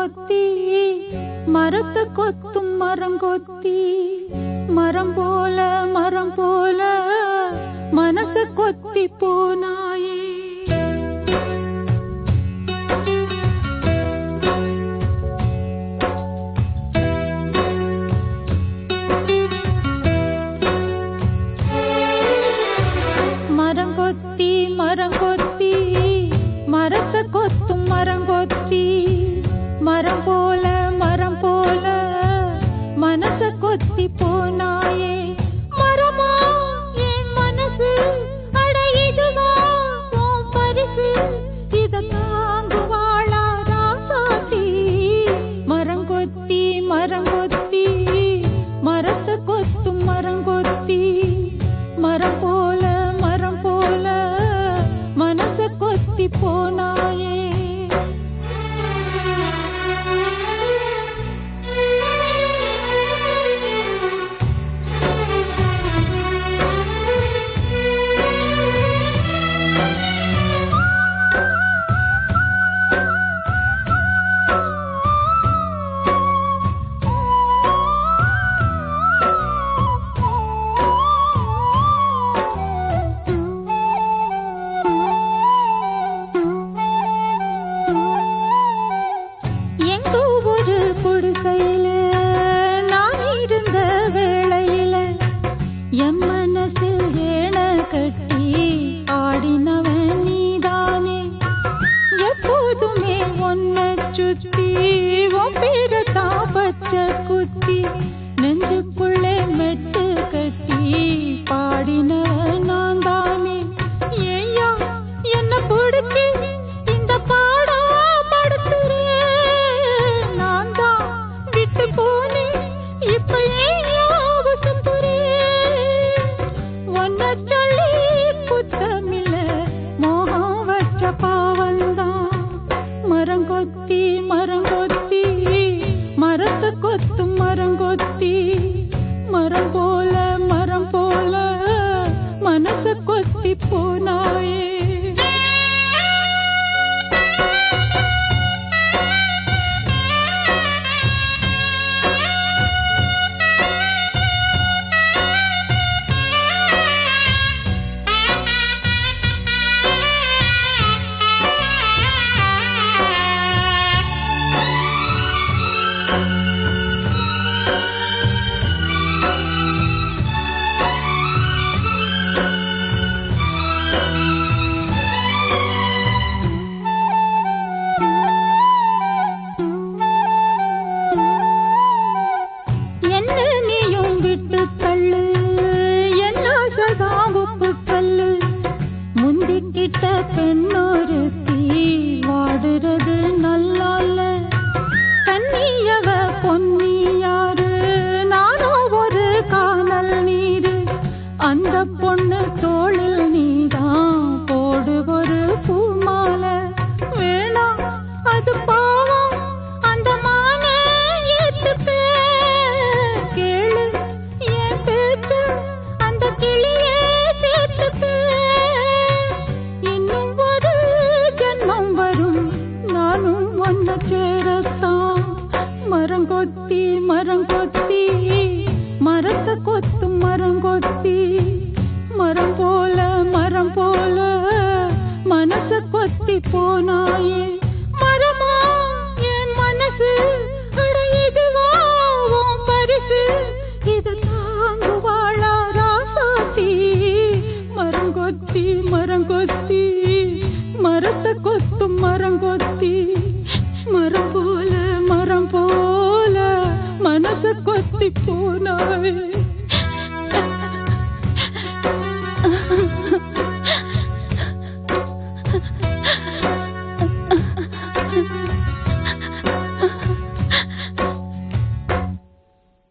மரங்கொத்தி மரத்தை கொத்தும் மரங்கொத்தி மரம் போல மனச கொத்தி போனாயே. மரங்கொத்தி மரத்தை கொத்தும் மரங்கொத்தி மரம் போல மனச கொத்தி போனாயே. மரமா என் மனசு அடையுதுவா உன் பரிசு இத தாங்குவாளா ராசாத்தி. மரங்கொத்தி மரத்தை கொத்தும் மரங்கொத்தி மரம் போல மனச கொத்தி போனாயே. குத்தி நெஞ்சுக்குள்ளே மெட்டு கட்டி பாடின நான் தானே. ஏய்யா என்ன பிடிச்சி இந்த பாடா படுத்துறேன். நான் தான் விட்டு போனேன் இப்ப ஏன் புறேன். ஒன்ன சொல்லி குத்தமில்ல மோகம் வச்ச பாவந்தான். மரங்கொத்தி மரத்தை கொத்தும் மரங்கொத்தி மரம் போல மனச கொத்தி போனாயே. முந்திக்கிட்ட பெண்ணொருத்தி வாடுறது நல்லால. கண்ணியவ பொன்னியாரு நானோ ஒரு காணல் நீரு. அந்த பொண்ணு தோளில் நீதான் போடு ஒரு பூமால. வேணாம் அது பாவம் அந்த மான ஏத்துக்கு. கேளு என் பேச்சு அந்த கிளியே சேர்த்துக்கு. சேரத்தான் மரங்கொத்தி மரத்தை கொத்தும் மரங்கொத்தி மரம் போல மனச கொத்தி போனாயே. மரமா என் மனசு அடையுதுவா உன் பரிசு இத தாங்குவாளா ராசாத்தி. மரங்கொத்தி மரத்தை கொத்தும் மரங்கொத்தி மரம் போல மனச கொத்தி போனாயே.